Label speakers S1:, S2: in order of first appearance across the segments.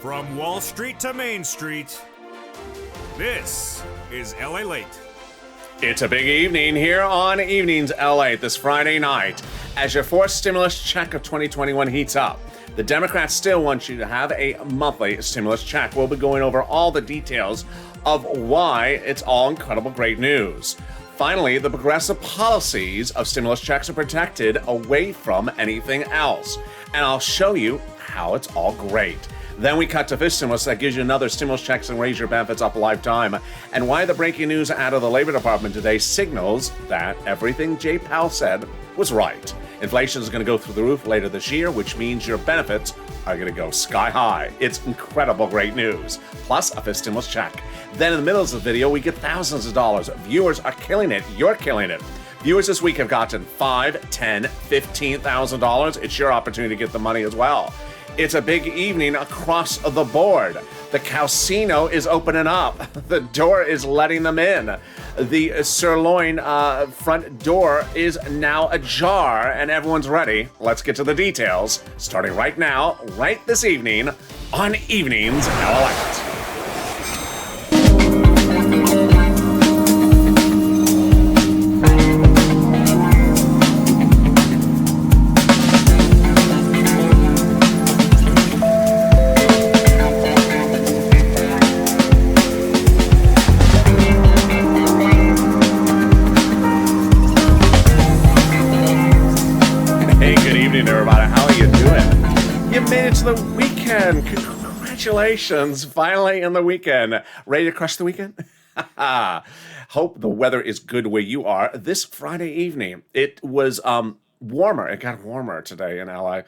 S1: From Wall Street to Main Street, this is LALATE.
S2: It's a big evening here on Evenings LA this Friday night. As your fourth stimulus check of 2021 heats up, the Democrats still want you to have a monthly stimulus check. We'll be going over all the details of why it's all incredible great news. Finally, the progressive policies of stimulus checks are protected away from anything else. And I'll show you how it's all great. Then we cut to fish stimulus that gives you another stimulus checks and raise your benefits up a lifetime. And why the breaking news out of the Labor Department today signals that everything Jay Powell said was right. Inflation is going to go through the roof later this year, which means your benefits are going to go sky high. It's incredible great news. Plus a fish stimulus check. Then in the middle of the video, we get thousands of dollars. Viewers are killing it. You're killing it. Viewers this week have gotten $5,000, $10,000, $15,000. It's your opportunity to get the money as well. It's a big evening across the board. The casino is opening up. The door is letting them in. The sirloin front door is now ajar, and everyone's ready. Let's get to the details, starting right now, right this evening, on Evenings LALATE. The weekend. Congratulations. Finally in the weekend. Ready to crush the weekend? Hope the weather is good where you are this Friday evening. It was warmer. It got warmer today in LA.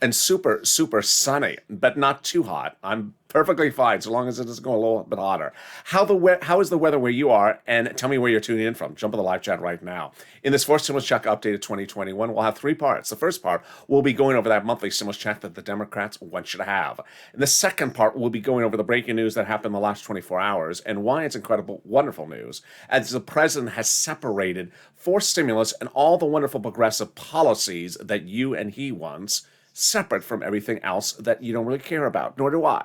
S2: And super, super sunny, but not too hot. I'm perfectly fine so long as it doesn't go a little bit hotter. How is the weather where you are? And tell me where you're tuning in from. Jump in the live chat right now. In this fourth stimulus check updated 2021, we'll have three parts. The first part, we'll be going over that monthly stimulus check that the Democrats want you to have. In the second part, we'll be going over the breaking news that happened in the last 24 hours and why it's incredible, wonderful news, as the president has separated forced stimulus and all the wonderful progressive policies that you and he wants, separate from everything else that you don't really care about, nor do I.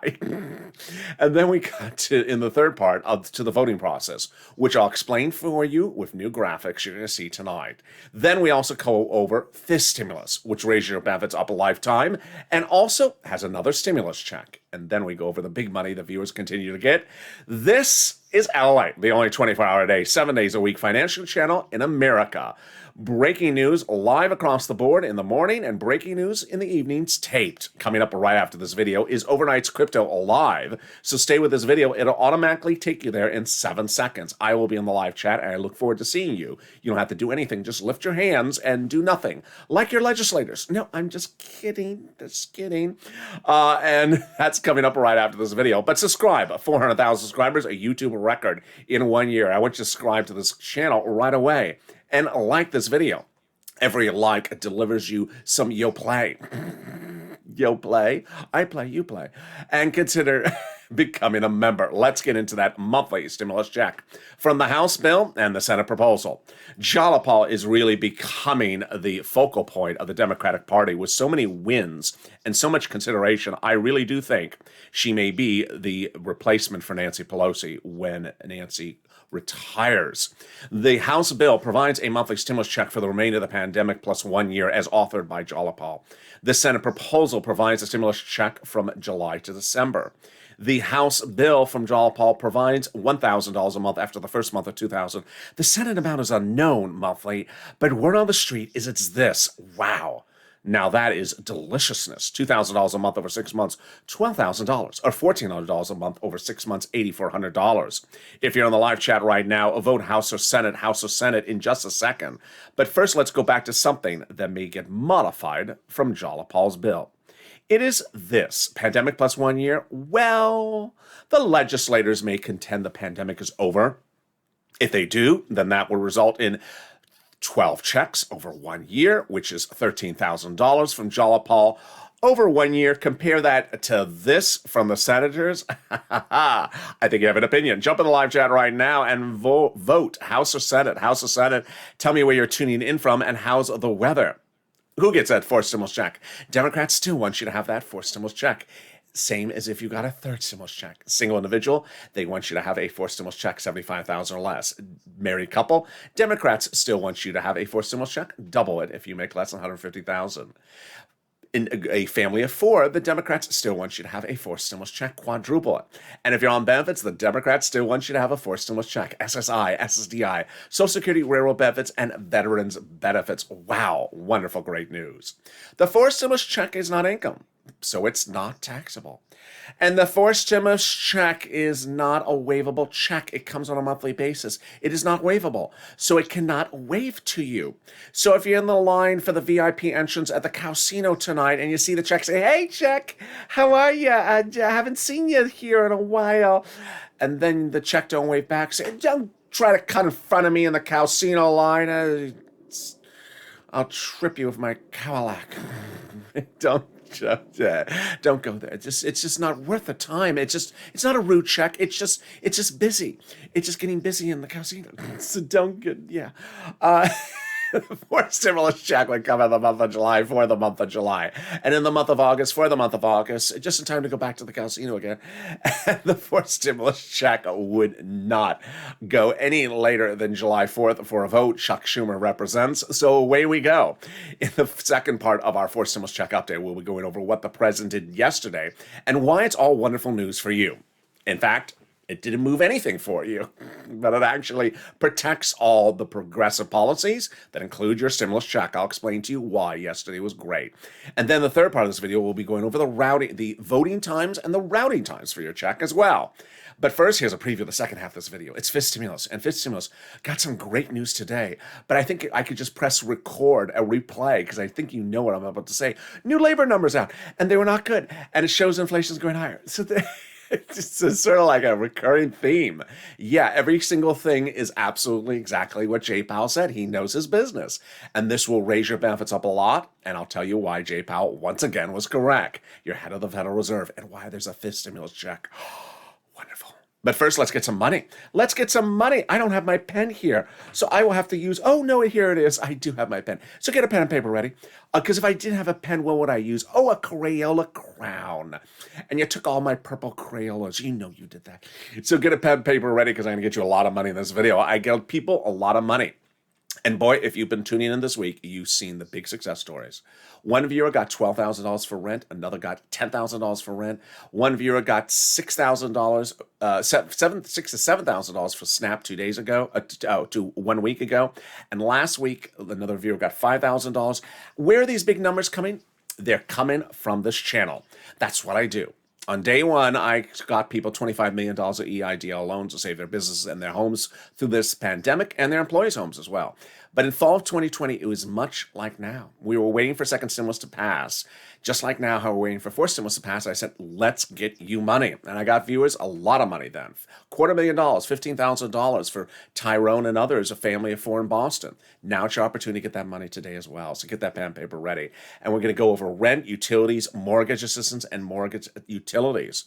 S2: And then we got to, in the third part, to the voting process, which I'll explain for you with new graphics you're going to see tonight. Then we also go over this stimulus, which raises your benefits up a lifetime, and also has another stimulus check. And then we go over the big money that viewers continue to get. This is LALATE, the only 24-hour a day, 7 days a week financial channel in America. Breaking news live across the board in the morning and breaking news in the evenings taped. Coming up right after this video is Overnight's Crypto Live. So stay with this video. It'll automatically take you there in 7 seconds. I will be in the live chat and I look forward to seeing you. You don't have to do anything. Just lift your hands and do nothing. Like your legislators. No, I'm just kidding. Just kidding. And that's coming up right after this video. But subscribe. 400,000 subscribers, a YouTube record in 1 year. I want you to subscribe to this channel right away. And like this video. Every like delivers you some yo play. Yo play. I play, you play. And consider becoming a member. Let's get into that monthly stimulus check. From the House bill and the Senate proposal. Jalapal is really becoming the focal point of the Democratic Party with so many wins and so much consideration. I really do think she may be the replacement for Nancy Pelosi when Nancy retires. The House bill provides a monthly stimulus check for the remainder of the pandemic plus 1 year as authored by Jalapal. The Senate proposal provides a stimulus check from July to December. The House bill from Jalapal provides $1,000 a month after the first month of 2000. The Senate amount is unknown monthly, but word on the street is it's this. Wow. Now that is deliciousness. $2,000 a month over 6 months, $12,000, or $1,400 a month over 6 months, $8,400. If you're on the live chat right now, vote House or Senate in just a second. But first, let's go back to something that may get modified from Jalapal's bill. It is this, pandemic plus 1 year. Well, the legislators may contend the pandemic is over. If they do, then that will result in 12 checks over 1 year, which is $13,000 from Jalapal over 1 year. Compare that to this from the senators. I think you have an opinion. Jump in the live chat right now and vote House or Senate. House or Senate. Tell me where you're tuning in from and how's the weather. Who gets that forced stimulus check? Democrats still want you to have that forced stimulus check. Same as if you got a third stimulus check. Single individual, they want you to have a fourth stimulus check, 75,000 or less. Married couple, Democrats still want you to have a fourth stimulus check, double it if you make less than 150,000. In a family of four, the Democrats still want you to have a fourth stimulus check, quadruple it. And if you're on benefits, the Democrats still want you to have a fourth stimulus check, SSI, SSDI, Social Security, railroad benefits, and veterans benefits. Wow, wonderful, great news. The fourth stimulus check is not income, so it's not taxable. And the fourth stimulus check is not a waivable check. It comes on a monthly basis. It is not waivable, so it cannot waive to you. So if you're in the line for the VIP entrance at the casino tonight and you see the check, say, "Hey, check, how are you? I haven't seen you here in a while." And then the check don't wave back. Say, "Don't try to cut in front of me in the casino line. I'll trip you with my Cadillac." Don't go there. It's just not worth the time. It's not a rude check. It's just busy. It's just getting busy in the casino. So don't get, yeah. Fourth stimulus check would come in the month of July for the month of July. And in the month of August for the month of August, just in time to go back to the casino again. And the fourth stimulus check would not go any later than July 4th for a vote Chuck Schumer represents. So away we go. In the second part of our fourth stimulus check update, we'll be going over what the president did yesterday and why it's all wonderful news for you. In fact, it didn't move anything for you, but it actually protects all the progressive policies that include your stimulus check. I'll explain to you why yesterday was great. And then the third part of this video, we'll be going over the voting times and the routing times for your check as well. But first, here's a preview of the second half of this video. It's Fifth Stimulus, and Fifth Stimulus got some great news today, but I think I could just press record, a replay, because I think you know what I'm about to say. New labor numbers out, and they were not good, and it shows inflation's going higher. So it's sort of like a recurring theme. Yeah, every single thing is absolutely exactly what Jay Powell said. He knows his business. And this will raise your benefits up a lot. And I'll tell you why Jay Powell, once again, was correct. You're head of the Federal Reserve and why there's a fifth stimulus check. Wonderful. But first, let's get some money. Let's get some money. I don't have my pen here, so I will have to use, oh, no, here it is. I do have my pen. So get a pen and paper ready, because if I didn't have a pen, what would I use? Oh, a Crayola crown. And you took all my purple Crayolas. You know you did that. So get a pen and paper ready, because I'm going to get you a lot of money in this video. I get people a lot of money. And boy, if you've been tuning in this week, you've seen the big success stories. One viewer got $12,000 for rent. Another got $10,000 for rent. One viewer got $6,000, $6,000 to $7,000 for SNAP 2 days ago, to 1 week ago. And last week, another viewer got $5,000. Where are these big numbers coming? They're coming from this channel. That's what I do. On day one, I got people $25 million of EIDL loans to save their businesses and their homes through this pandemic, and their employees' homes as well. But in fall of 2020, it was much like now. We were waiting for second stimulus to pass. Just like now, how we're waiting for fourth stimulus to pass, I said, let's get you money. And I got viewers a lot of money then. $250,000, $15,000 for Tyrone and others, a family of four in Boston. Now it's your opportunity to get that money today as well. So get that pen and paper ready. And we're going to go over rent, utilities, mortgage assistance, and mortgage utilities.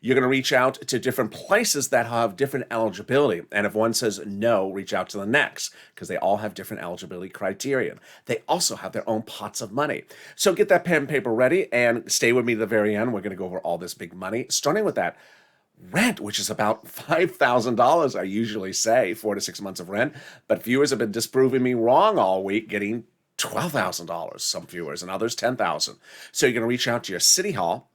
S2: You're going to reach out to different places that have different eligibility. And if one says no, reach out to the next, because they all have different eligibility criteria. They also have their own pots of money. So get that pen and paper ready and stay with me to the very end. We're going to go over all this big money, starting with that rent, which is about $5,000, I usually say, 4 to 6 months of rent. But viewers have been disproving me wrong all week, getting $12,000, some viewers, and others $10,000. So you're going to reach out to your city hall,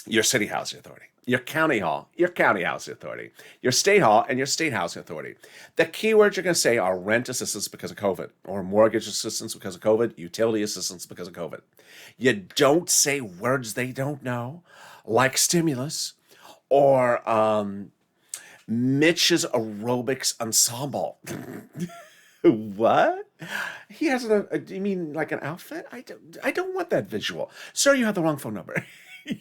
S2: your city housing authority, your county hall, your county housing authority, your state hall, and your state housing authority. The keywords you're going to say are rent assistance because of COVID, or mortgage assistance because of COVID, utility assistance because of COVID. You don't say words they don't know, like stimulus, or Mitch's aerobics ensemble. What? He has you mean like an outfit? I don't want that visual. Sir, you have the wrong phone number.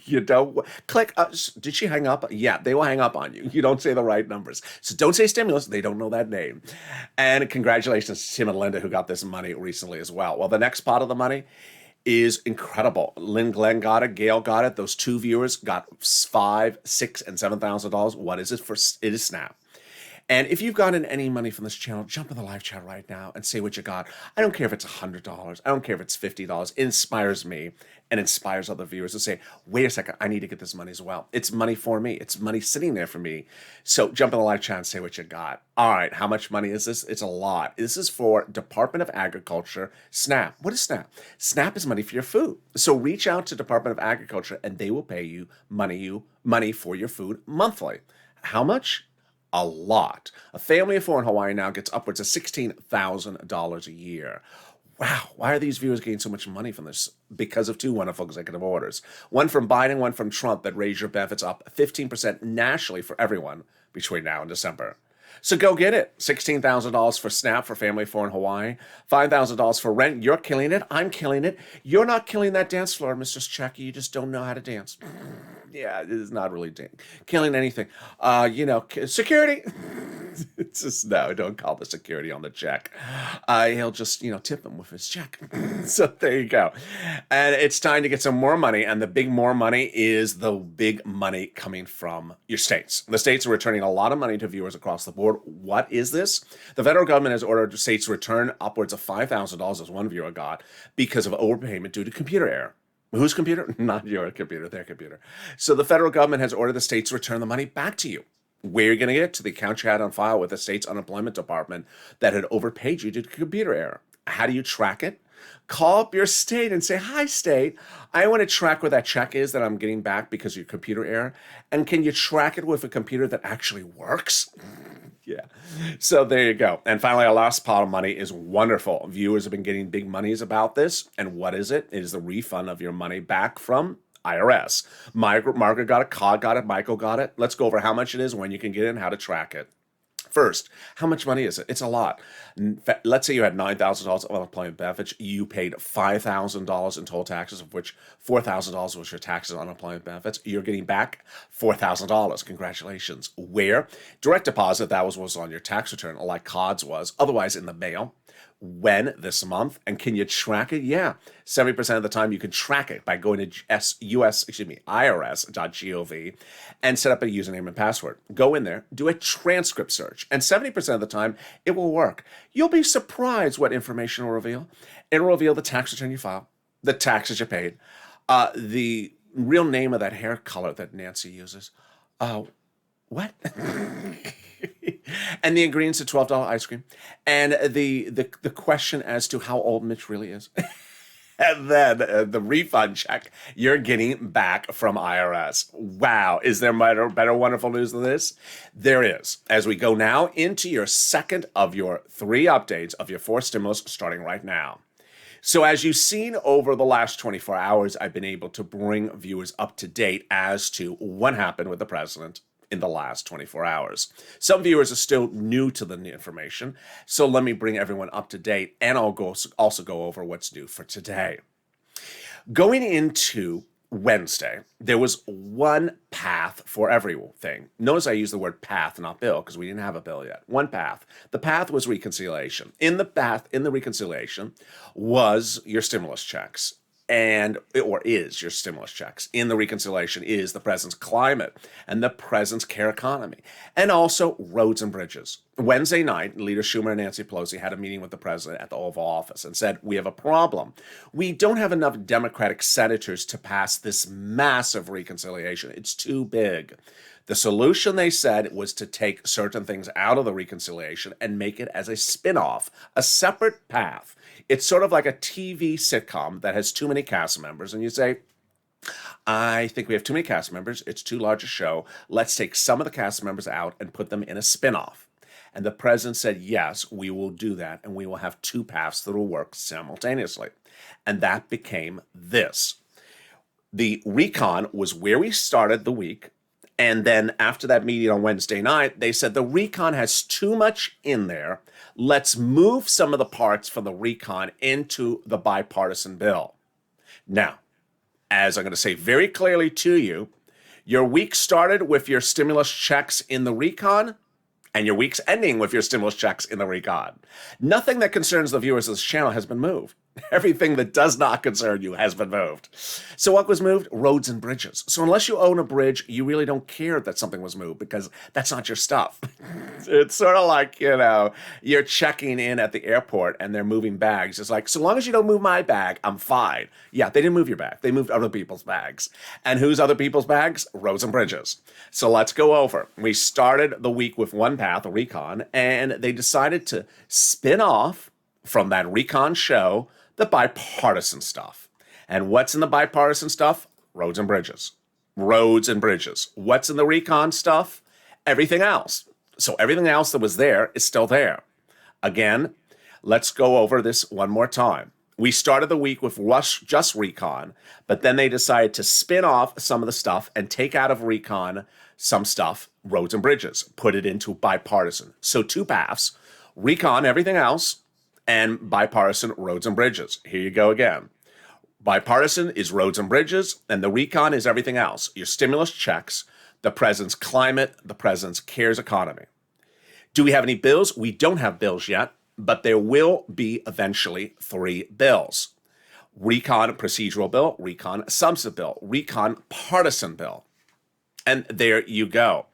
S2: You don't click. Did she hang up? Yeah, they will hang up on you. You don't say the right numbers. So don't say stimulus. They don't know that name. And congratulations to Tim and Linda, who got this money recently as well. Well, the next pot of the money is incredible. Lynn Glenn got it. Gail got it. Those two viewers got $5,000, $6,000, and $7,000. What is it for? It is SNAP. And if you've gotten any money from this channel, jump in the live chat right now and say what you got. I don't care if it's $100. I don't care if it's $50. It inspires me and inspires other viewers to say, wait a second, I need to get this money as well. It's money for me. It's money sitting there for me. So jump in the live chat and say what you got. All right, how much money is this? It's a lot. This is for Department of Agriculture, SNAP. What is SNAP? SNAP is money for your food. So reach out to Department of Agriculture and they will pay you money for your food monthly. How much? A lot. A family of four in Hawaii now gets upwards of $16,000 a year. Wow, why are these viewers getting so much money from this? Because of two wonderful executive orders. One from Biden, one from Trump that raise your benefits up 15% nationally for everyone between now and December. So go get it. $16,000 for SNAP for family of four in Hawaii. $5,000 for rent. You're killing it. I'm killing it. You're not killing that dance floor, Mr. Checky. You just don't know how to dance. Yeah, it is not really killing anything. Security. It's just, no, don't call the security on the check. He'll just, tip him with his check. So there you go. And it's time to get some more money. And the big more money is the big money coming from your states. The states are returning a lot of money to viewers across the board. What is this? The federal government has ordered states to return upwards of $5,000, as one viewer got, because of overpayment due to computer error. Whose computer? Not your computer, their computer. So the federal government has ordered the states to return the money back to you. Where you're going to get it? To the account you had on file with the state's unemployment department that had overpaid you due to computer error. How do you track it? Call up your state and say, hi, state, I want to track where that check is that I'm getting back because of your computer error. And can you track it with a computer that actually works? Yeah. So there you go. And finally, our last pot of money is wonderful. Viewers have been getting big monies about this. And what is it? It is the refund of your money back from IRS. Margaret got it, Cod got it, Michael got it. Let's go over how much it is, when you can get it, and how to track it. First, how much money is it? It's a lot. Let's say you had $9,000 of unemployment benefits. You paid $5,000 in total taxes, of which $4,000 was your taxes on unemployment benefits. You're getting back $4,000. Congratulations. Where? Direct deposit, that was on your tax return, like COD's was. Otherwise, in the mail. When? This month. And can you track it? Yeah. 70% of the time you can track it by going to IRS.gov and set up a username and password. Go in there, do a transcript search, and 70% of the time it will work. You'll be surprised what information it will reveal. It will reveal the tax return you filed, the taxes you paid, the real name of that hair color that Nancy uses. What? And the ingredients of $12 ice cream, and the question as to how old Mitch really is. And then the refund check you're getting back from IRS. Wow. Is there better wonderful news than this? There is. As we go now into your second of your 3 updates of your 4 stimulus starting right now. So as you've seen over the last 24 hours, I've been able to bring viewers up to date as to what happened with the president in the last 24 hours. Some viewers are still new to the information, so let me bring everyone up to date, and I'll also go over what's new for today. Going into Wednesday, there was one path for everything. Notice I use the word path, not bill, because we didn't have a bill yet. One path. The path was reconciliation. In the reconciliation was your stimulus checks. Is your stimulus checks. In the reconciliation is the president's climate and the president's care economy, and also roads and bridges. Wednesday night, Leader Schumer and Nancy Pelosi had a meeting with the president at the Oval Office and said, we have a problem. We don't have enough Democratic senators to pass this massive reconciliation. It's too big. The solution, they said, was to take certain things out of the reconciliation and make it as a spin-off, a separate path. It's sort of like a TV sitcom that has too many cast members, and you say, I think we have too many cast members. It's too large a show. Let's take some of the cast members out and put them in a spin-off. And the president said, yes, we will do that, and we will have 2 paths that will work simultaneously. And that became this. The recon was where we started the week. And then after that meeting on Wednesday night, they said the recon has too much in there. Let's move some of the parts from the recon into the bipartisan bill. Now, as I'm going to say very clearly to you, your week started with your stimulus checks in the recon, and your week's ending with your stimulus checks in the recon. Nothing that concerns the viewers of this channel has been moved. Everything that does not concern you has been moved. So what was moved? Roads and bridges. So unless you own a bridge, you really don't care that something was moved because that's not your stuff. It's sort of like, you're checking in at the airport and they're moving bags. It's like, so long as you don't move my bag, I'm fine. Yeah, they didn't move your bag. They moved other people's bags. And whose other people's bags? Roads and bridges. So let's go over. We started the week with one path, a recon, and they decided to spin off from that recon show the bipartisan stuff. And what's in the bipartisan stuff? Roads and bridges. Roads and bridges. What's in the recon stuff? Everything else. So everything else that was there is still there. Again, let's go over this one more time. We started the week with just recon, but then they decided to spin off some of the stuff and take out of recon some stuff, roads and bridges, put it into bipartisan. So two paths, recon, everything else, and bipartisan, roads and bridges. Here you go again. Bipartisan is roads and bridges, and the recon is everything else. Your stimulus checks, the president's climate, the president's cares economy. Do we have any bills? We don't have bills yet, but there will be eventually 3 bills. Recon procedural bill, recon substantive bill, recon partisan bill. And there you go.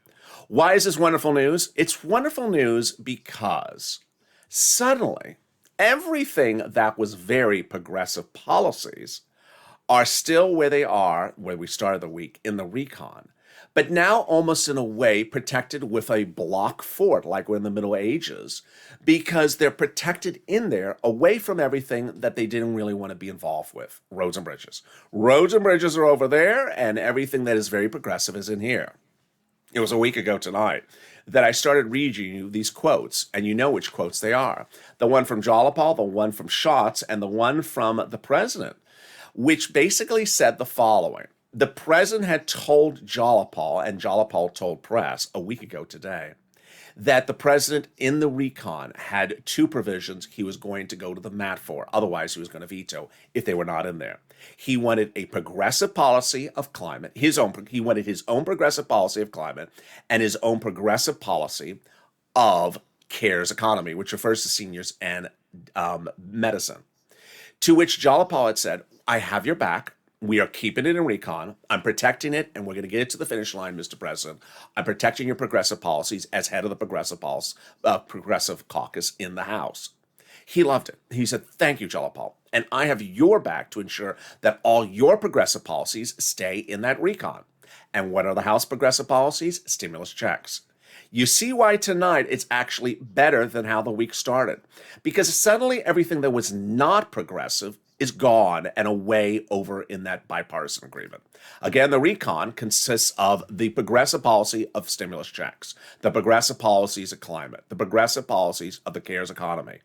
S2: Why is this wonderful news? It's wonderful news because suddenly everything that was very progressive policies are still where they are, where we started the week, in the recon. But now almost in a way protected with a block fort, like we're in the Middle Ages, because they're protected in there away from everything that they didn't really want to be involved with. Roads and bridges. Roads and bridges are over there, and everything that is very progressive is in here. It was a week ago tonight that I started reading you these quotes, and you know which quotes they are. The one from Jalapal, the one from Schatz, and the one from the president, which basically said the following. The president had told Jalapal, and Jalapal told press a week ago today, that the president in the recon had 2 provisions he was going to go to the mat for. Otherwise, he was going to veto if they were not in there. He wanted a progressive policy of climate. He wanted his own progressive policy of climate and his own progressive policy of cares economy, which refers to seniors and medicine. To which Jalapal had said, I have your back. We are keeping it in recon. I'm protecting it, and we're going to get it to the finish line, Mr. President. I'm protecting your progressive policies as head of the progressive caucus in the House. He loved it. He said, thank you, Jalapal. And I have your back to ensure that all your progressive policies stay in that recon. And what are the House progressive policies? Stimulus checks. You see why tonight it's actually better than how the week started. Because suddenly everything that was not progressive is gone and away over in that bipartisan agreement. Again, the recon consists of the progressive policy of stimulus checks, the progressive policies of climate, the progressive policies of the cares economy.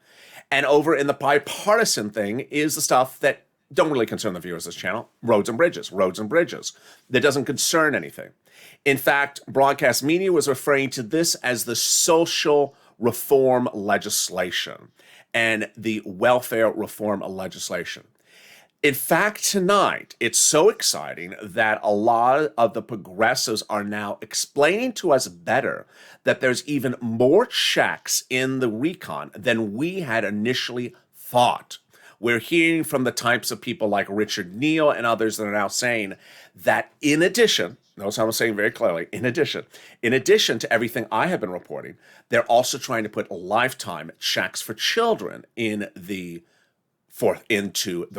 S2: And over in the bipartisan thing is the stuff that don't really concern the viewers of this channel, roads and bridges, that doesn't concern anything. In fact, broadcast media was referring to this as the social reform legislation and the welfare reform legislation. In fact, tonight, it's so exciting that a lot of the progressives are now explaining to us better that there's even more checks in the recon than we had initially thought. We're hearing from the types of people like Richard Neal and others that are now saying that in addition, notice how I'm saying very clearly, in addition to everything I have been reporting, they're also trying to put lifetime checks for children into the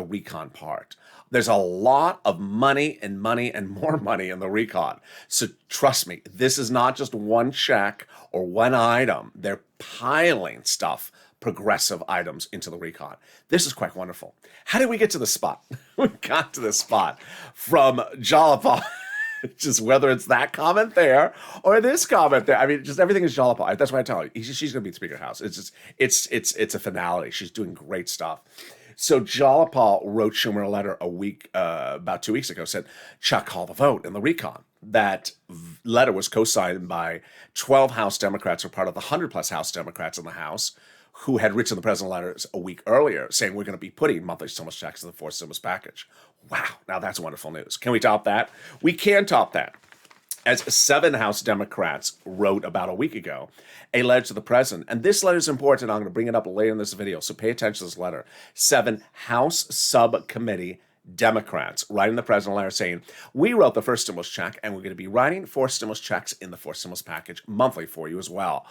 S2: recon part. There's a lot of money and more money in the recon. So trust me, this is not just one check or one item. They're piling stuff, progressive items into the recon. This is quite wonderful. How did we get to this spot? We got to this spot from Jalapal. Just whether it's that comment there or this comment there. I mean, just everything is Jalapal. That's what I tell her. She's going to be at Speaker of the House. It's a finality. She's doing great stuff. So Jalapal wrote Schumer a letter about 2 weeks ago, said, Chuck, call the vote in the recon. That letter was co-signed by 12 House Democrats who are part of the 100-plus House Democrats in the House who had written the president letters a week earlier saying we're going to be putting monthly stimulus checks in the fourth stimulus package. Wow, now that's wonderful news. Can we top that? We can top that. as 7 House Democrats wrote about a week ago, a letter to the president. And this letter is important. I'm going to bring it up later in this video, so pay attention to this letter. 7 House Subcommittee Democrats writing the president a letter saying, we wrote the first stimulus check, and we're going to be writing 4 stimulus checks in the 4th stimulus package monthly for you as well.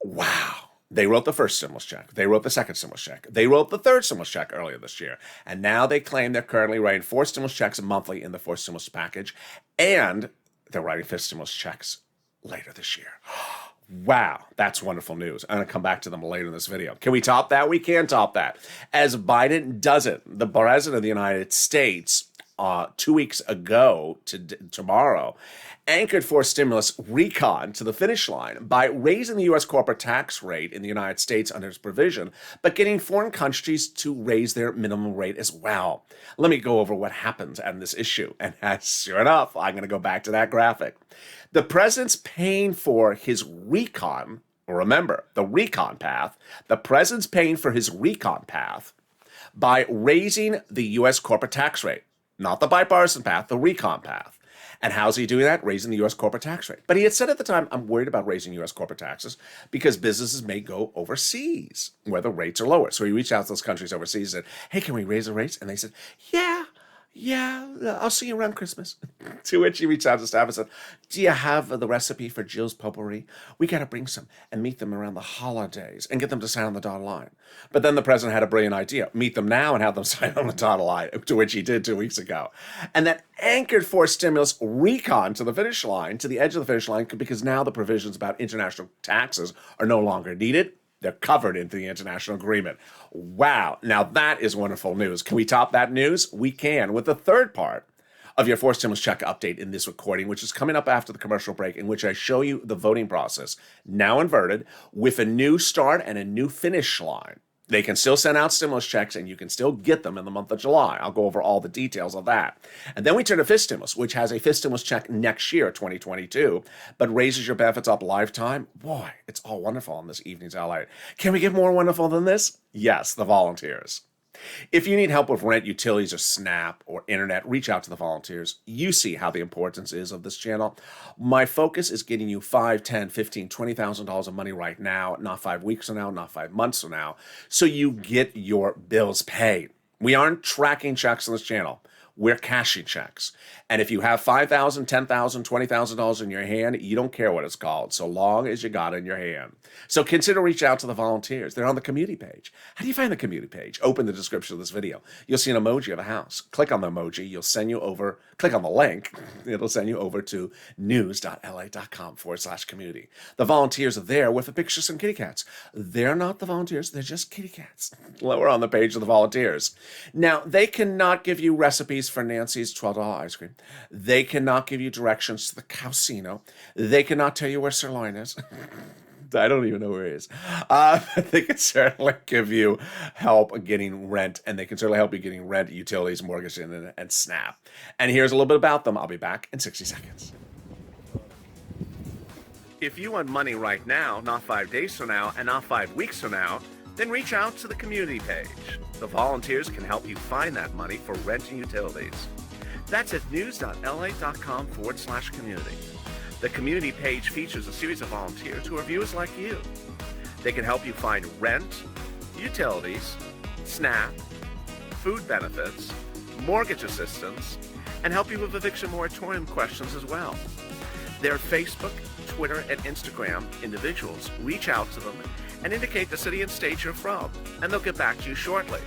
S2: Wow. They wrote the first stimulus check. They wrote the second stimulus check. They wrote the third stimulus check earlier this year. And now they claim they're currently writing 4 stimulus checks monthly in the 4th stimulus package. And they're writing 5th stimulus checks later this year. Wow, that's wonderful news. I'm going to come back to them later in this video. Can we top that? We can top that. As Biden does it, the president of the United States, 2 weeks ago to tomorrow, anchored for stimulus recon to the finish line by raising the U.S. corporate tax rate in the United States under its provision, but getting foreign countries to raise their minimum rate as well. Let me go over what happens on this issue. And sure enough, I'm going to go back to that graphic. The president's paying for his recon. Remember, the recon path. The president's paying for his recon path by raising the U.S. corporate tax rate. Not the bipartisan path, the recon path. And how's he doing that? Raising the U.S. corporate tax rate. But he had said at the time, I'm worried about raising U.S. corporate taxes because businesses may go overseas where the rates are lower. So he reached out to those countries overseas and said, hey, can we raise the rates? And they said, yeah, I'll see you around Christmas. To which he reached out to staff and said, do you have the recipe for Jill's potpourri? We got to bring some and meet them around the holidays and get them to sign on the dotted line. But then the president had a brilliant idea. Meet them now and have them sign on the dotted line, to which he did 2 weeks ago. And that anchored for stimulus recon to the finish line, to the edge of the finish line, because now the provisions about international taxes are no longer needed. They're covered into the international agreement. Wow. Now that is wonderful news. Can we top that news? We can, with the third part of your 4th stimulus check update in this recording, which is coming up after the commercial break, in which I show you the voting process, now inverted, with a new start and a new finish line. They can still send out stimulus checks, and you can still get them in the month of July. I'll go over all the details of that. And then we turn to 5th stimulus, which has a 5th stimulus check next year, 2022, but raises your benefits up lifetime. Boy, it's all wonderful on this evening's LALATE. Can we get more wonderful than this? Yes, the volunteers. If you need help with rent, utilities, or SNAP, or internet, reach out to the volunteers. You see how the importance is of this channel. My focus is getting you $5, $10, $15, $20,000 of money right now, not 5 weeks from now, not 5 months from now, so you get your bills paid. We aren't tracking checks on this channel. We're cashing checks. And if you have $5,000, $10,000, $20,000 in your hand, you don't care what it's called, so long as you got it in your hand. So consider reaching out to the volunteers. They're on the community page. How do you find the community page? Open the description of this video. You'll see an emoji of a house. Click on the emoji. You'll send you over, click on the link. It'll send you over to news.la.com/community. The volunteers are there with a picture of some kitty cats. They're not the volunteers. They're just kitty cats. Lower on the page of the volunteers. Now, they cannot give you recipes for Nancy's $12 ice cream. They cannot give you directions to the casino. They cannot tell you where Sirloin is. I don't even know where he is. They can certainly give you help getting rent, and they can certainly help you getting rent, utilities, mortgage, and SNAP. And here's a little bit about them. I'll be back in 60 seconds. If you want money right now, not 5 days from now, and not 5 weeks from now, then reach out to the community page. The volunteers can help you find that money for rent and utilities. That's at news.la.com/community. The community page features a series of volunteers who are viewers like you. They can help you find rent, utilities, SNAP, food benefits, mortgage assistance, and help you with eviction moratorium questions as well. Their Facebook, Twitter, and Instagram individuals reach out to them and indicate the city and state you're from, and they'll get back to you shortly.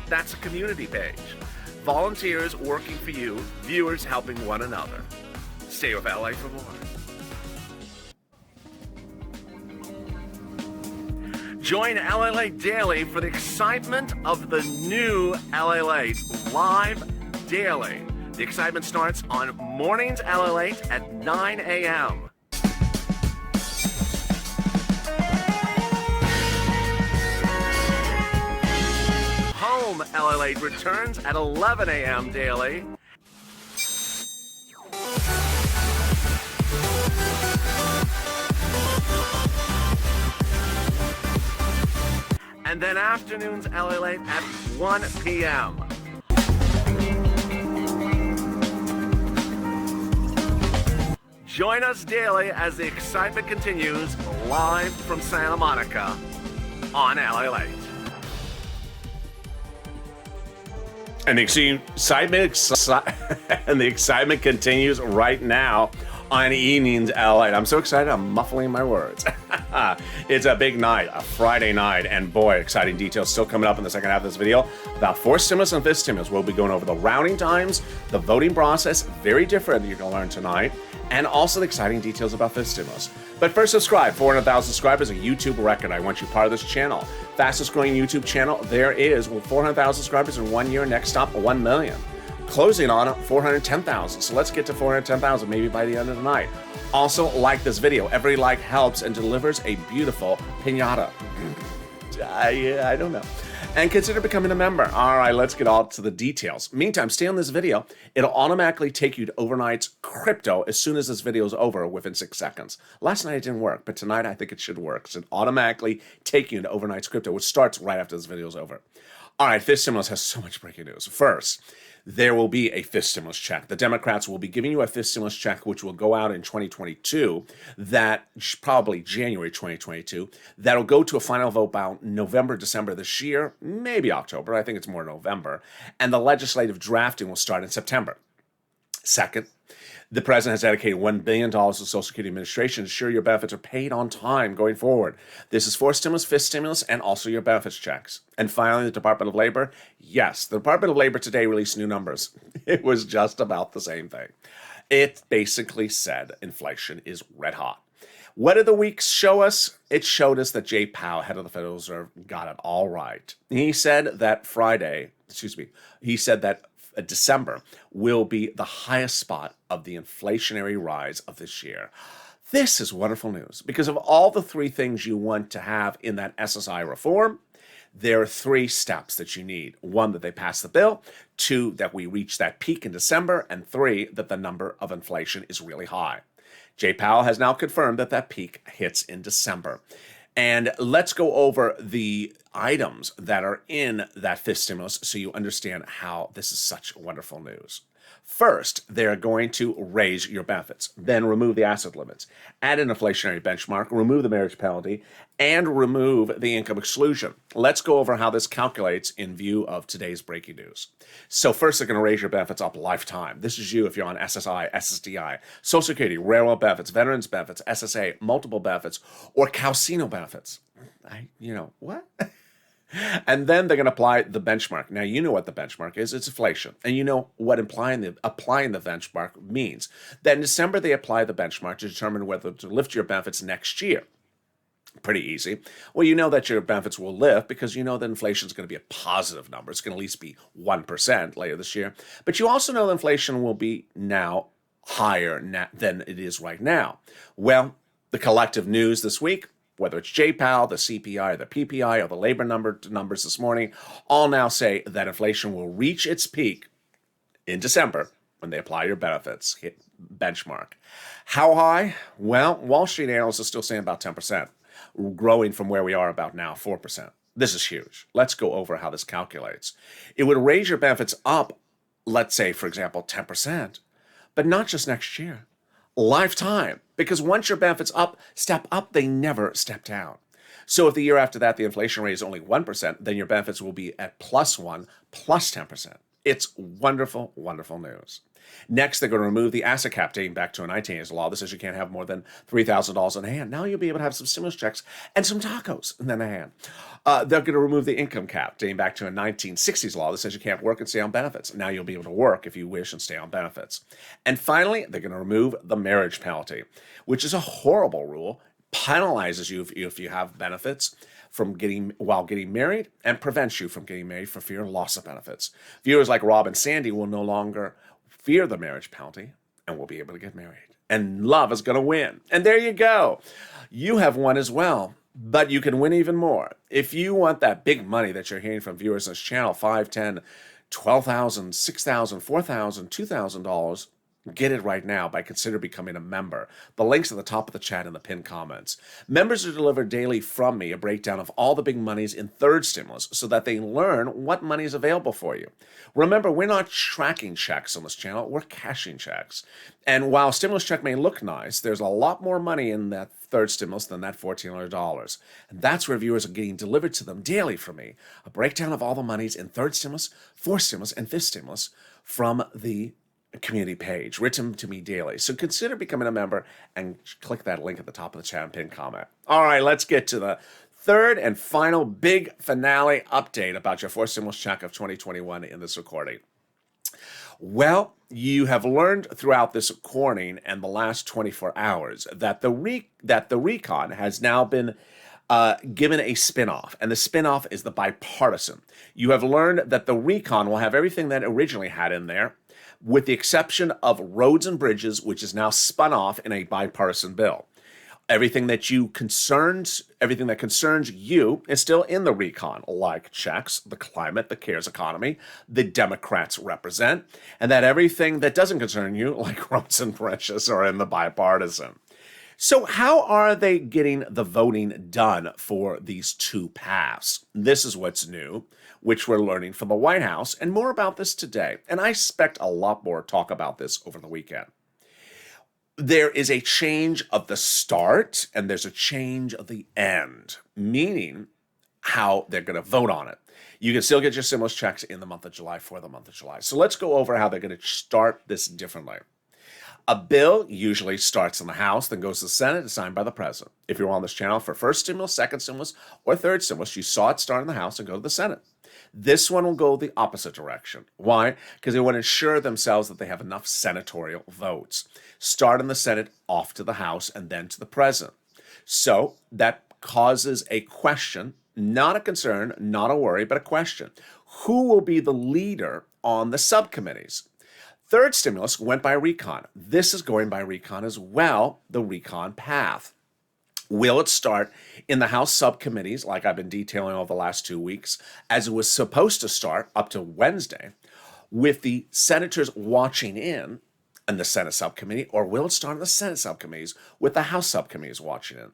S2: That's a community page. Volunteers working for you, viewers helping one another. Stay with LA for more. Join LALATE Daily for the excitement of the new LALATE live daily. The excitement starts on mornings LALATE at 9 a.m. Home LALATE returns at 11 a.m. daily. And then afternoons LALATE at 1 p.m. Join us daily as the excitement continues live from Santa Monica on LALATE. And the excitement continues right now on Evenings LALATE. I'm so excited, I'm muffling my words. It's a big night, a Friday night, and boy, exciting details still coming up in the second half of this video about fourth stimulus and fifth stimulus. We'll be going over the rounding times, the voting process, very different you're gonna learn tonight, and also the exciting details about fifth stimulus. But first, subscribe. 400,000 subscribers, a YouTube record. I want you part of this channel. Fastest growing YouTube channel there is. With 400,000 subscribers in 1 year, next stop, 1 million. Closing on 410,000. So let's get to 410,000 maybe by the end of the night. Also, like this video. Every like helps and delivers a beautiful piñata. I don't know. And consider becoming a member. All right, let's get all to the details. Meantime, stay on this video. It'll automatically take you to overnight's crypto as soon as this video is over within 6 seconds. Last night it didn't work, but tonight I think it should work. So it automatically take you to overnight's crypto, which starts right after this video is over. All right, fifth stimulus has so much breaking news. First, there will be a fifth stimulus check. The Democrats will be giving you a fifth stimulus check, which will go out in 2022, that probably January 2022. That'll go to a final vote about November, December this year, maybe October. I think it's more November. And the legislative drafting will start in September. Second, the president has dedicated $1 billion to Social Security Administration to ensure your benefits are paid on time going forward. This is fourth stimulus, fifth stimulus, and also your benefits checks. And finally, the Department of Labor. Yes, the Department of Labor today released new numbers. It was just about the same thing. It basically said inflation is red hot. What did the weeks show us? It showed us that Jay Powell, head of the Federal Reserve, got it all right. He said that December will be the highest spot of the inflationary rise of this year. This is wonderful news because of all the three things you want to have in that SSI reform. There are 3 steps that you need. 1, that they pass the bill. 2, that we reach that peak in December. And 3, that the number of inflation is really high. Jay Powell has now confirmed that that peak hits in December. And let's go over the items that are in that fifth stimulus so you understand how this is such wonderful news. First, they're going to raise your benefits, then remove the asset limits, add an inflationary benchmark, remove the marriage penalty, and remove the income exclusion. Let's go over how this calculates in view of today's breaking news. So first, they're going to raise your benefits up lifetime. This is you if you're on SSI, SSDI, Social Security, railroad benefits, veterans benefits, SSA, multiple benefits, or Calcino benefits. What? And then they're going to apply the benchmark. Now, you know what the benchmark is. It's inflation. And you know what applying the benchmark means. Then in December, they apply the benchmark to determine whether to lift your benefits next year. Pretty easy. Well, you know that your benefits will lift because you know that inflation is going to be a positive number. It's going to at least be 1% later this year. But you also know that inflation will be now higher than it is right now. Well, the collective news this week, whether it's Jay Powell, the CPI, the PPI, or the labor numbers this morning, all now say that inflation will reach its peak in December when they apply your benefits benchmark. How high? Well, Wall Street analysts are still saying about 10%, growing from where we are about now, 4%. This is huge. Let's go over how this calculates. It would raise your benefits up, let's say, for example, 10%, but not just next year. Lifetime, because once your benefits step up, they never step down. So if the year after that the inflation rate is only 1%, then your benefits will be at +1, plus 10%. It's wonderful, wonderful news. Next, they're going to remove the asset cap dating back to a 1980s law that says you can't have more than $3,000 in hand. Now you'll be able to have some stimulus checks and some tacos in their hand. They're going to remove the income cap dating back to a 1960s law that says you can't work and stay on benefits. Now you'll be able to work if you wish and stay on benefits. And finally, they're going to remove the marriage penalty, which is a horrible rule, penalizes you if you have benefits while getting married and prevents you from getting married for fear of loss of benefits. Viewers like Rob and Sandy will no longer fear the marriage penalty and will be able to get married. And love is going to win. And there you go. You have won as well, but you can win even more. If you want that big money that you're hearing from viewers on this channel, $5,000, $10,000, $12,000, $6,000, $4,000, $2,000, Get it right now by consider becoming a member. The link's at the top of the chat in the pinned comments. Members are delivered daily from me a breakdown of all the big monies in third stimulus so that they learn what money is available for you. Remember, we're not tracking checks on this channel, we're cashing checks. And while stimulus check may look nice, there's a lot more money in that third stimulus than that $1,400. And that's where viewers are getting delivered to them daily from me. A breakdown of all the monies in third stimulus, fourth stimulus, and fifth stimulus from the community page, written to me daily. So consider becoming a member and click that link at the top of the chat and pinned comment. All right, let's get to the third and final big finale update about your fourth stimulus check of 2021 in this recording. Well, you have learned throughout this recording and the last 24 hours that the recon has now been given a spinoff, and the spinoff is the bipartisan. You have learned that the recon will have everything that originally had in there, with the exception of roads and bridges, which is now spun off in a bipartisan bill. Everything that concerns you is still in the recon, like checks, the climate, the CARES economy, the Democrats represent, and that everything that doesn't concern you, like roads and bridges, are in the bipartisan. So how are they getting the voting done for these two paths? This is what's new, which we're learning from the White House, and more about this today. And I expect a lot more talk about this over the weekend. There is a change of the start, and there's a change of the end, meaning how they're going to vote on it. You can still get your stimulus checks in the month of July for the month of July. So let's go over how they're going to start this differently. A bill usually starts in the House, then goes to the Senate, is signed by the president. If you're on this channel for first stimulus, second stimulus, or third stimulus, you saw it start in the House and go to the Senate. This one will go the opposite direction. Why? Because they want to ensure themselves that they have enough senatorial votes. Start in the Senate, off to the House, and then to the president. So that causes a question, not a concern, not a worry, but a question. Who will be the leader on the subcommittees? Third stimulus went by recon. This is going by recon as well, the recon path. Will it start in the House subcommittees, like I've been detailing over the last 2 weeks, as it was supposed to start up to Wednesday, with the senators watching in the Senate subcommittee, or will it start in the Senate subcommittees with the House subcommittees watching in?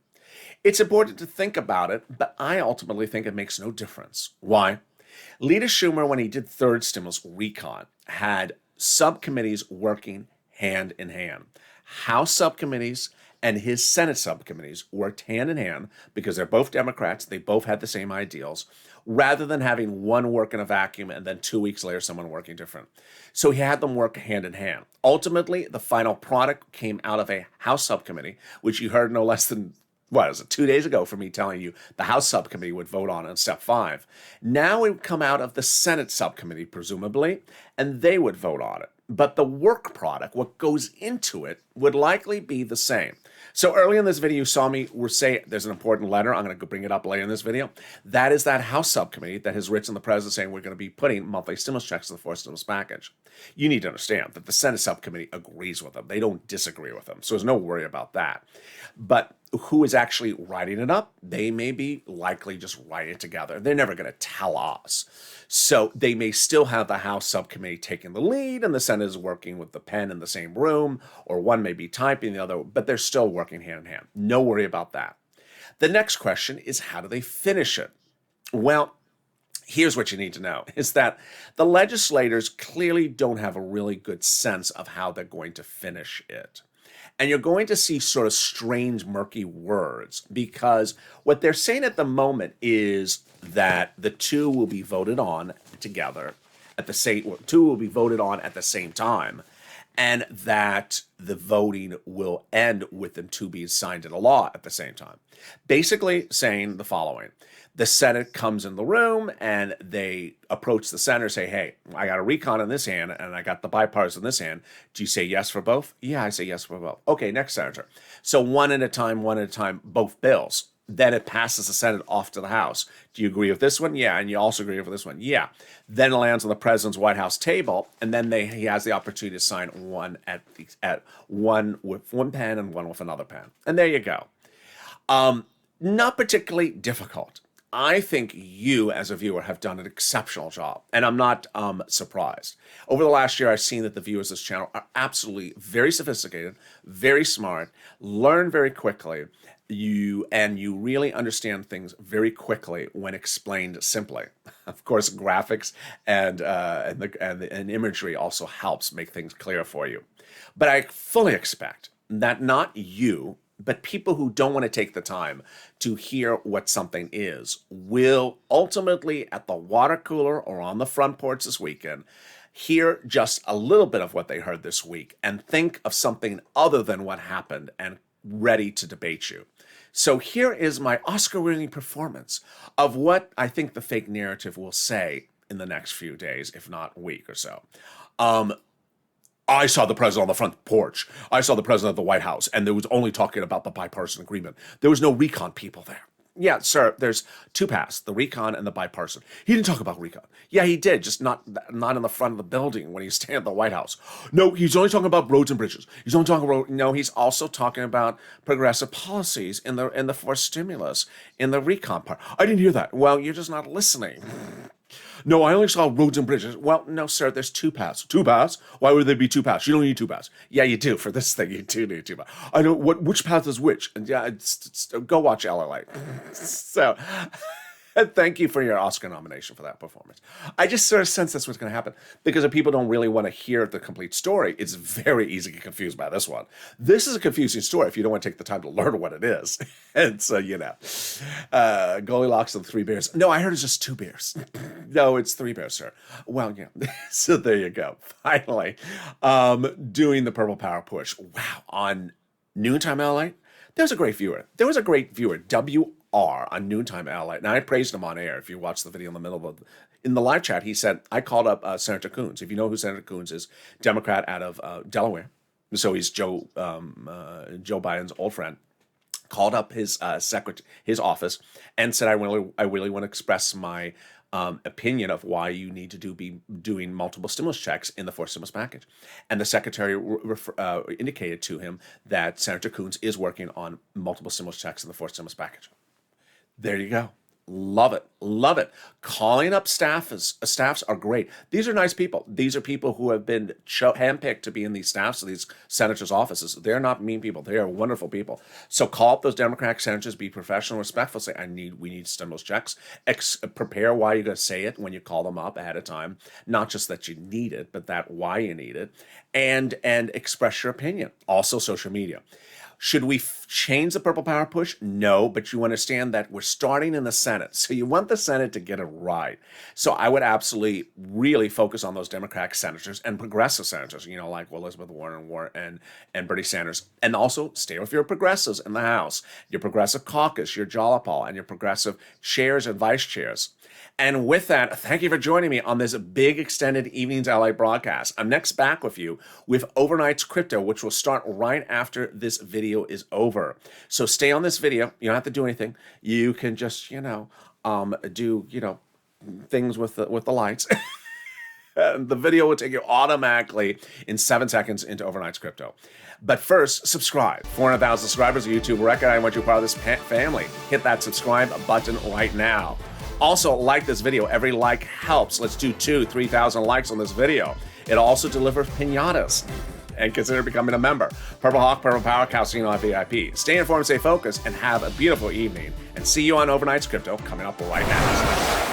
S2: It's important to think about it, but I ultimately think it makes no difference. Why? Leader Schumer, when he did third stimulus recon, had subcommittees working hand in hand. House subcommittees and his Senate subcommittees worked hand in hand because they're both Democrats. They both had the same ideals, rather than having one work in a vacuum and then 2 weeks later someone working different. So he had them work hand in hand. Ultimately, the final product came out of a House subcommittee, which you heard no less than, what was it, 2 days ago for me telling you the House subcommittee would vote on it in step 5. Now it would come out of the Senate subcommittee, presumably, and they would vote on it. But the work product, what goes into it, would likely be the same. So early in this video, you saw me say there's an important letter. I'm going to bring it up later in this video. That is that House subcommittee that has written the president saying we're going to be putting monthly stimulus checks in the fourth stimulus package. You need to understand that the Senate subcommittee agrees with them. They don't disagree with them. So there's no worry about that. But who is actually writing it up? They may be likely just writing it together. They're never going to tell us. So they may still have the House subcommittee taking the lead and the Senate is working with the pen in the same room, or one may be typing the other, but they're still working hand in hand. No worry about that. The next question is, how do they finish it? Well, here's what you need to know, is that the legislators clearly don't have a really good sense of how they're going to finish it. And you're going to see sort of strange, murky words, because what they're saying at the moment is that the two will be voted on together at the same, two will be voted on at the same time, and that the voting will end with them two being signed into law at the same time. Basically saying the following: the Senate comes in the room and they approach the senator, say, hey, I got a recon in this hand and I got the bipartisan in this hand. Do you say yes for both? Yeah, I say yes for both. Okay, next senator. So one at a time, both bills. Then it passes the Senate off to the House. Do you agree with this one? Yeah. And you also agree with this one? Yeah. Then it lands on the president's White House table, and then he has the opportunity to sign one at one with one pen and one with another pen. And there you go. Not particularly difficult. I think you, as a viewer, have done an exceptional job, and I'm not surprised. Over the last year, I've seen that the viewers of this channel are absolutely very sophisticated, very smart, learn very quickly. You really understand things very quickly when explained simply. Of course, graphics and imagery also helps make things clear for you. But I fully expect that not you, but people who don't want to take the time to hear what something is will ultimately, at the water cooler or on the front porch this weekend, hear just a little bit of what they heard this week and think of something other than what happened and ready to debate you. So here is my Oscar-winning performance of what I think the fake narrative will say in the next few days, if not a week or so. I saw the president on the front porch. I saw the president at the White House, and there was only talking about the bipartisan agreement. There was no recon people there. Yeah, sir, there's two paths, the recon and the bipartisan. He didn't talk about recon. Yeah, he did, just not in the front of the building when he was standing at the White House. No, he's only talking about roads and bridges. He's only talking about, no, he's also talking about progressive policies in the forced stimulus, in the recon part. I didn't hear that. Well, you're just not listening. No, I only saw roads and bridges. Well, no, sir, there's two paths. Two paths? Why would there be two paths? You don't need two paths. Yeah, you do. For this thing, you do need two paths. I know which path is which. And yeah, go watch LALATE. So, thank you for your Oscar nomination for that performance. I just sort of sense that's what's going to happen because if people don't really want to hear the complete story, it's very easy to get confused by this one. This is a confusing story if you don't want to take the time to learn what it is. And so, Goldilocks and the 3 bears. No, I heard it's just 2 bears. No, it's 3 bears, sir. Well, yeah. So there you go. Finally, doing the Purple Power push. Wow. On Noontime LA, there was a great viewer. WR on Noontime LA. Now, I praised him on air. If you watch the video in the live chat, he said, I called up Senator Coons. If you know who Senator Coons is, Democrat out of Delaware. So he's Joe Biden's old friend. Called up his office and said, I really want to express my opinion of why you need to be doing multiple stimulus checks in the fourth stimulus package. And the secretary indicated to him that Senator Coons is working on multiple stimulus checks in the fourth stimulus package. There you go. Love it. Love it. Calling up staffs are great. These are nice people. These are people who have been handpicked to be in these staffs of these senators' offices. They're not mean people. They are wonderful people. So call up those Democratic senators, be professional, respectful, say, we need stimulus checks. Prepare why you're going to say it when you call them up ahead of time. Not just that you need it, but that why you need it. And express your opinion. Also social media. Should we change the Purple Power push? No, but you understand that we're starting in the Senate. So you want the Senate to get it right. So I would absolutely really focus on those Democratic senators and progressive senators, like Elizabeth Warren and Bernie Sanders. And also stay with your progressives in the House, your progressive caucus, your Jalopal, and your progressive chairs and vice chairs. And with that, thank you for joining me on this big extended Evenings LA broadcast. I'm next back with you with Overnight's Crypto, which will start right after this video is over. So stay on this video. You don't have to do anything. You can just, do, things with the lights. And the video will take you automatically in 7 seconds into Overnight's Crypto. But first, subscribe. 400,000 subscribers on YouTube. Recognize what you're part of this family. Hit that subscribe button right now. Also, like this video. Every like helps. Let's do 2,000-3,000 likes on this video. It also delivers pinatas. And consider becoming a member. Purple Hawk, Purple Power, Calcino VIP. Stay informed, stay focused, and have a beautiful evening. And see you on Overnight's Crypto coming up right now.